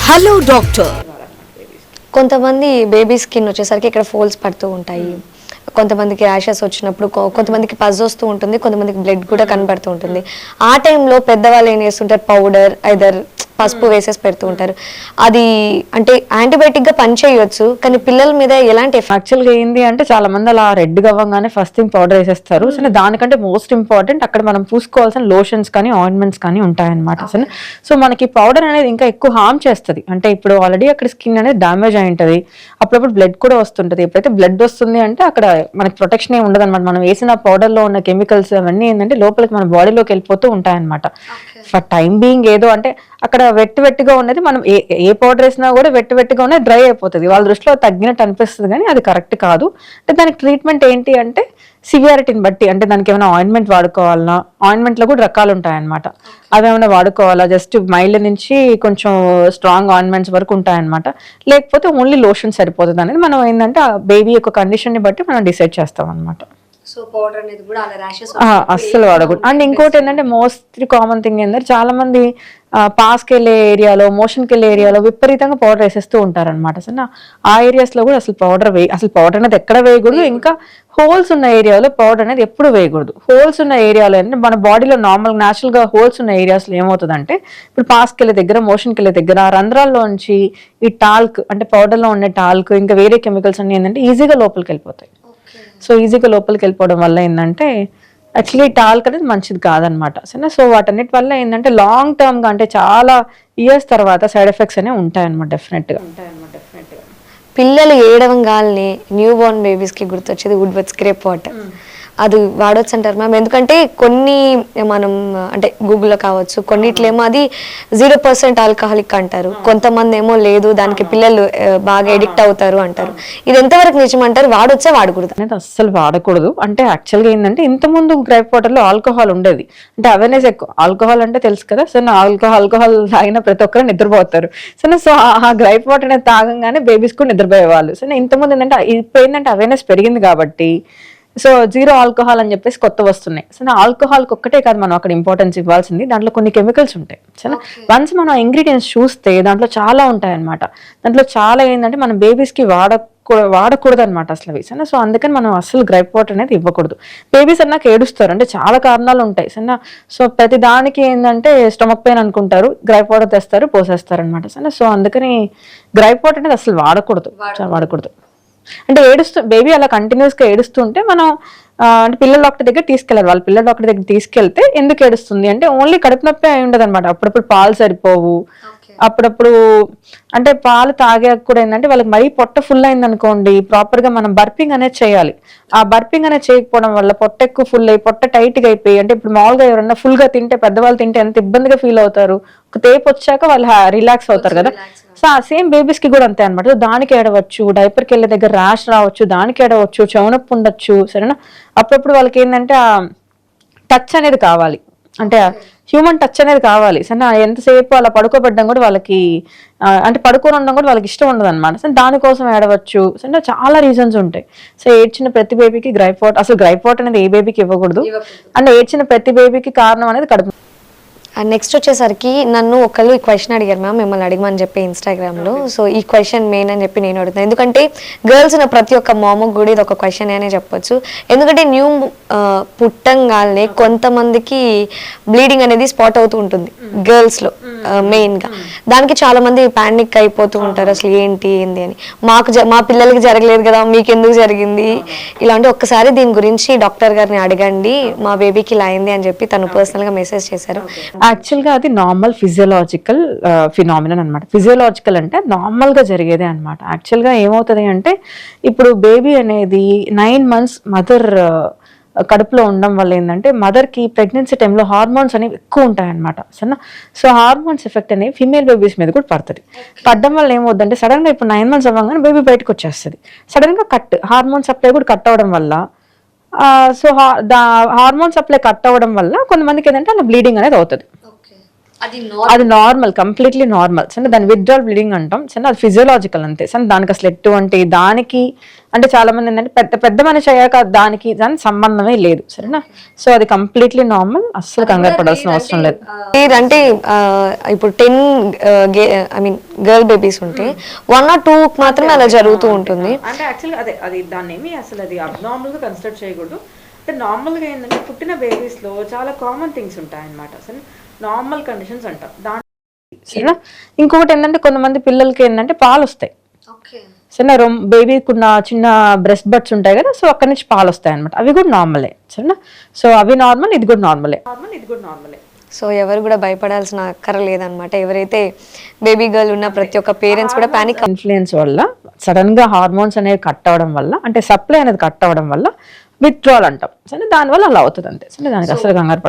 Hello doctor. కొంతమంది baby skin వచ్చేసరికి ఇక్కడ ఫోల్స్ పడుతూ ఉంటాయి, కొంతమందికి ర్యాషెస్ వచ్చినప్పుడు కొంతమందికి పజ్ వస్తూ ఉంటుంది, కొంతమందికి బ్లడ్ కూడా కనబడుతూ ఉంటుంది. ఆ టైంలో పెద్దవాళ్ళు ఏం చేస్తుంటారు, పౌడర్ ఐదర్ పసుపు వేసేసి పెడుతూ ఉంటారు. అది అంటే యాంటీబయాటిక్ గా పనిచేయవచ్చు, కానీ పిల్లల మీద ఎలాంటి యాక్చువల్ గా ఏంది అంటే చాలా మంది అలా రెడ్ అవ్వగానే ఫస్ట్ థింగ్ పౌడర్ వేసేస్తారు. సో దానికంటే మోస్ట్ ఇంపార్టెంట్ అక్కడ మనం పూసుకోవాల్సిన లోషన్స్ కానీ ఆయింట్మెంట్స్ కానీ ఉంటాయన్నమాట. అసలు సో మనకి పౌడర్ అనేది ఇంకా ఎక్కువ హార్మ్ చేస్తుంది. అంటే ఇప్పుడు ఆల్రెడీ అక్కడ స్కిన్ అనేది డ్యామేజ్ అయి ఉంటుంది, అప్పుడప్పుడు బ్లడ్ కూడా వస్తుంటది. ఎప్పుడైతే బ్లడ్ వస్తుంది అంటే అక్కడ మనకి ప్రొటెక్షన్ ఏ ఉండదు అనమాట. మనం వేసిన పౌడర్ లో ఉన్న కెమికల్స్ అవన్నీ ఏంటంటే లోపలికి మన బాడీలోకి వెళ్ళిపోతూ ఉంటాయన్నమాట. ఫర్ టైం బీయింగ్ ఏదో అంటే అక్కడ వెట్టిగా ఉన్నది మనం ఏ పౌడర్ వేసినా కూడా వెట్టిగా ఉన్నది డ్రై అయిపోతుంది. వాళ్ళ దృష్టిలో తగ్గినట్టు అనిపిస్తుంది, కానీ అది కరెక్ట్ కాదు. అంటే దానికి ట్రీట్మెంట్ ఏంటి అంటే సివియారిటీని బట్టి, అంటే దానికి ఏమైనా ఆయింట్మెంట్ వాడుకోవాలన్నా, ఆయింట్మెంట్ లో కూడా రకాలు ఉంటాయన్నమాట. అవి ఏమైనా వాడుకోవాలా, జస్ట్ మైల్డ్ నుంచి కొంచెం స్ట్రాంగ్ ఆయింట్మెంట్స్ వరకు ఉంటాయన్నమాట. లేకపోతే ఓన్లీ లోషన్ సరిపోతుంది అనేది మనం ఏంటంటే ఆ బేబీ యొక్క కండిషన్ ని బట్టి మనం డిసైడ్ చేస్తాం అనమాట. సో పౌడర్ అనేది కూడా అలా ర్యాషెస్ అస్సలు వాడకూడదు. అండ్ ఇంకోటి ఏంటంటే మోస్ట్ కామన్ థింగ్ ఏంటంటే చాలా మంది పాస్కి వెళ్ళే ఏరియాలో, మోషన్కి వెళ్ళే ఏరియాలో విపరీతంగా పౌడర్ వేసేస్తూ ఉంటారనమాట. అసలు ఆ ఏరియాస్ లో కూడా అసలు పౌడర్ అనేది ఎక్కడ వేయకూడదు. ఇంకా హోల్స్ ఉన్న ఏరియాలో పౌడర్ అనేది ఎప్పుడు వేయకూడదు. హోల్స్ ఉన్న ఏరియాలో అంటే మన బాడీలో నార్మల్ న్యాచురల్ గా హోల్స్ ఉన్న ఏరియాస్ లో ఏమవుతుందంటే ఇప్పుడు పాస్కి వెళ్ళే దగ్గర, మోషన్కి వెళ్ళే దగ్గర రంధ్రాల్లోంచి ఈ టాల్క్ అంటే పౌడర్ లో ఉండే టాల్క్ ఇంకా వేరే కెమికల్స్ అన్ని ఏంటంటే ఈజీగా లోపలికి వెళ్ళిపోతాయి. సో ఈజీగా లోపలికి వెళ్ళిపోవడం వల్ల ఏంటంటే యాక్చువల్లీ టాల్క్ అనేది మంచిది కాదనమాట. సో వాటన్నిటి వల్ల ఏంటంటే లాంగ్ టర్మ్ గా అంటే చాలా ఇయర్స్ తర్వాత సైడ్ ఎఫెక్ట్స్ అనేవి ఉంటాయన్నమాట డెఫినెట్ గా. పిల్లలు ఏడవంగాల్ని న్యూ బోర్న్ బేబీస్ కి గుర్తొచ్చేది వుడ్వర్డ్స్ గ్రేప్ వాటర్. అది వాడవచ్చు అంటారు మ్యామ్, ఎందుకంటే కొన్ని మనం అంటే గూగుల్లో కావచ్చు, కొన్నిట్లేమో అది 0% ఆల్కహాలిక్ అంటారు, కొంతమంది ఏమో లేదు దానికి పిల్లలు బాగా ఎడిక్ట్ అవుతారు అంటారు. ఇది ఎంతవరకు నిజం అంటారు, వాడొచ్చా వాడకూడదు అనేది? అస్సలు వాడకూడదు. అంటే యాక్చువల్గా ఏంటంటే ఇంతకుముందు గ్రైప్ వాటర్ లో ఆల్కహాల్ ఉండేది, అంటే అవేర్నెస్ ఎక్కువ. ఆల్కహాల్ అంటే తెలుసు కదా, సో ఆల్కహాల్ తాగిన ప్రతి ఒక్కరు నిద్రపోతారు. సో ఆ గ్రైప్ వాటర్ అనేది తాగంగానే బేబీస్ కూడా నిద్రపోయేవాళ్ళు. సో ఇంతకుముందు ఏంటంటే ఇప్పుడు ఏంటంటే అవేర్నెస్ పెరిగింది కాబట్టి సో 0 ఆల్కహాల్ అని చెప్పేసి కొత్త వస్తున్నాయి. సో ఆల్కహాల్కి ఒక్కటే కాదు మనం అక్కడ ఇంపార్టెన్స్ ఇవ్వాల్సింది, దాంట్లో కొన్ని కెమికల్స్ ఉంటాయి. సరే వన్స్ మనం ఇంగ్రీడియంట్స్ చూస్తే దాంట్లో చాలా ఉంటాయి అనమాట. దాంట్లో చాలా ఏంటంటే మనం బేబీస్ కి వాడకూడదు అనమాట అసలు అవి. సరే సో అందుకని మనం అసలు గ్రైప్ వాటర్ అనేది ఇవ్వకూడదు. బేబీస్ అన్నాక ఏడుస్తారు, అంటే చాలా కారణాలు ఉంటాయి. సరే సో ప్రతి దానికి ఏంటంటే స్టమక్ పెయిన్ అనుకుంటారు, గ్రైప్ వాటర్ తెస్తారు, పోసేస్తారు అనమాట. సరే సో అందుకని గ్రైప్ వాటర్ అనేది అసలు వాడకూడదు. అంటే బేబీ అలా కంటిన్యూస్ గా ఏడుస్తుంటే మనం అంటే పిల్లల డాక్టర్ దగ్గర తీసుకెళ్ళాలి. వాళ్ళ పిల్లల డాక్టర్ దగ్గర తీసుకెళ్తే ఎందుకు ఏడుస్తుంది అంటే ఓన్లీ కడుపు నొప్పి అయి ఉండదు అనమాట. అప్పుడప్పుడు పాలు సరిపోవు, అప్పుడప్పుడు అంటే పాలు తాగాక కూడా ఏంటంటే వాళ్ళకి మరీ పొట్ట ఫుల్ అయింది అనుకోండి, ప్రాపర్ గా మనం బర్పింగ్ అనేది చేయాలి. ఆ బర్పింగ్ అనేది చేయకపోవడం వల్ల పొట్ట ఎక్కువ ఫుల్ అయ్యి పొట్ట టైట్ గా అయిపోయి, అంటే ఇప్పుడు మామూలుగా ఎవరన్నా ఫుల్ గా తింటే, పెద్దవాళ్ళు తింటే ఎంత ఇబ్బందిగా ఫీల్ అవుతారు, ఒక తేపు వచ్చాక వాళ్ళు రిలాక్స్ అవుతారు కదా. సో ఆ సేమ్ బేబీస్ కి కూడా అంతే అనమాట. దానికి ఏడవచ్చు, డైపర్కి వెళ్ళే దగ్గర ర్యాష్ రావచ్చు, దానికి ఏడవచ్చు, చెవునొప్పి ఉండొచ్చు. సరేనా, అప్పుడప్పుడు వాళ్ళకి ఏంటంటే ఆ టచ్ అనేది కావాలి, అంటే హ్యూమన్ టచ్ అనేది కావాలి. సరే ఎంతసేపు అలా పడుకోబెట్టడం కూడా వాళ్ళకి అంటే పడుకొని ఉండడం కూడా వాళ్ళకి ఇష్టం ఉండదు అనమాట. సరే దానికోసం ఏడవచ్చు. సరే చాలా రీజన్స్ ఉంటాయి. సో ఏడ్చిన ప్రతి బేబీకి గ్రైప్ వాటర్, అసలు గ్రైప్ వాటర్ అనేది ఏ బేబీకి ఇవ్వకూడదు. అంటే ఏడ్చిన ప్రతి బేబీకి కారణం అనేది కడుపు. నెక్స్ట్ వచ్చేసరికి నన్ను ఒకళ్ళు ఈ క్వశ్చన్ అడిగారు మ్యామ్, మిమ్మల్ని అడిగమని చెప్పి ఇన్స్టాగ్రామ్లో. సో ఈ క్వశ్చన్ మెయిన్ అని చెప్పి నేను అడుగుతాను, ఎందుకంటే గర్ల్స్ ఉన్న ప్రతి ఒక్క మామకు కూడా ఇది ఒక క్వశ్చన్ అనే చెప్పొచ్చు. ఎందుకంటే న్యూ పుట్టంగానే కొంతమందికి బ్లీడింగ్ అనేది స్పాట్ అవుతూ ఉంటుంది గర్ల్స్లో మెయిన్గా. దానికి చాలా మంది ప్యానిక్ అయిపోతూ ఉంటారు, అసలు ఏంటి అని. మా పిల్లలకి జరగలేదు కదా, మీకు ఎందుకు జరిగింది ఇలాంటి. ఒక్కసారి దీని గురించి డాక్టర్ గారిని అడగండి, మా బేబీకి ఇలా అయింది అని చెప్పి తను పర్సనల్గా మెసేజ్ చేశారు. యాక్చువల్ గా అది నార్మల్ ఫిజియోలాజికల్ ఫినామినన్ అనమాట. ఫిజియోలాజికల్ అంటే నార్మల్ గా జరిగేదే అనమాట. యాక్చువల్ గా ఏమవుతుంది అంటే ఇప్పుడు బేబీ అనేది 9 months మదర్ కడుపులో ఉండడం వల్ల ఏంటంటే మదర్ కి ప్రెగ్నెన్సీ టైంలో హార్మోన్స్ అనేవి ఎక్కువ ఉంటాయి అనమాట. సరేనా, సో హార్మోన్స్ ఎఫెక్ట్ అనేవి ఫీమేల్ బేబీస్ మీద కూడా పడుతుంది. పడడం వల్ల ఏమవుతుందంటే సడన్ గా ఇప్పుడు 9 months అవ్వగానే బేబీ బయటకు వచ్చేస్తుంది. సడన్ గా హార్మోన్ సప్లై కూడా కట్ అవడం వల్ల సో హార్మోన్ సప్లై కట్ అవ్వడం వల్ల కొంతమందికి ఏంటంటే అలా బ్లీడింగ్ అనేది అవుతుంది. అది నార్మల్, కంప్లీట్లీ నార్మల్. సరే దాని విత్డ్రాల్ బ్లీడింగ్ అంటాం. సరే అది ఫిజియోలాజికల్ అంతే. సరే దానికి అసలు ఎటువంటి దానికి అంటే చాలా మంది ఏంటంటే పెద్ద మనిషి అయ్యాక దానికి సంబంధమే లేదు. సరేనా? సో అది కంప్లీట్లీ నార్మల్, అస్సలు కంగారు పడాల్సిన అవసరం లేదు. అంటే ఇప్పుడు 10 ఐ మీన్ గర్ల్ బేబీస్ ఉంటే 1 or 2 మాత్రమే అలా జరుగుతూ ఉంటుంది. అంటే యాక్చువల్గా అది దాన్ని ఏమి అసలు అది అబ్నార్మల్ గా కన్సిడర్ చేయకూడదు. అంటే నార్మల్ గా ఏంటంటే పుట్టిన బేబీస్ లో చాలా కామన్ థింగ్స్ ఉంటాయి అన్నమాట. సరే నార్మల్ కండిషన్స్ అంటాం దాని. సరేనా? ఇంకొకటి ఏంటంటే కొంతమంది పిల్లలకి ఏంటంటే పాలు వస్తాయి. సరేనా? బేబీకి ఉన్న చిన్న బ్రెస్ట్ బట్స్ ఉంటాయి కదా, సో అక్కడి నుంచి పాలు వస్తాయి అనమాట. అవి కూడా నార్మలే. సరేనా? సో అవి నార్మల్, ఇది కూడా నార్మలే. సో ఎవరు కూడా భయపడాల్సిన అక్కర లేదనమాట. ఎవరైతే బేబీ గర్ల్ ఉన్న ప్రతి ఒక్క పేరెంట్స్ కూడా పానిక్. ఇన్ఫ్లుయెన్స్ వల్ల సడన్ గా హార్మోన్స్ అనేవి కట్ అవ్వడం వల్ల, అంటే సప్లై అనేది కట్ అవ్వడం వల్ల విత్డ్రాల్ అంటాం. సరే దానివల్ల అలా అవుతుంది అంతే. సరే దానికి అసలు కంగారు పడాలి.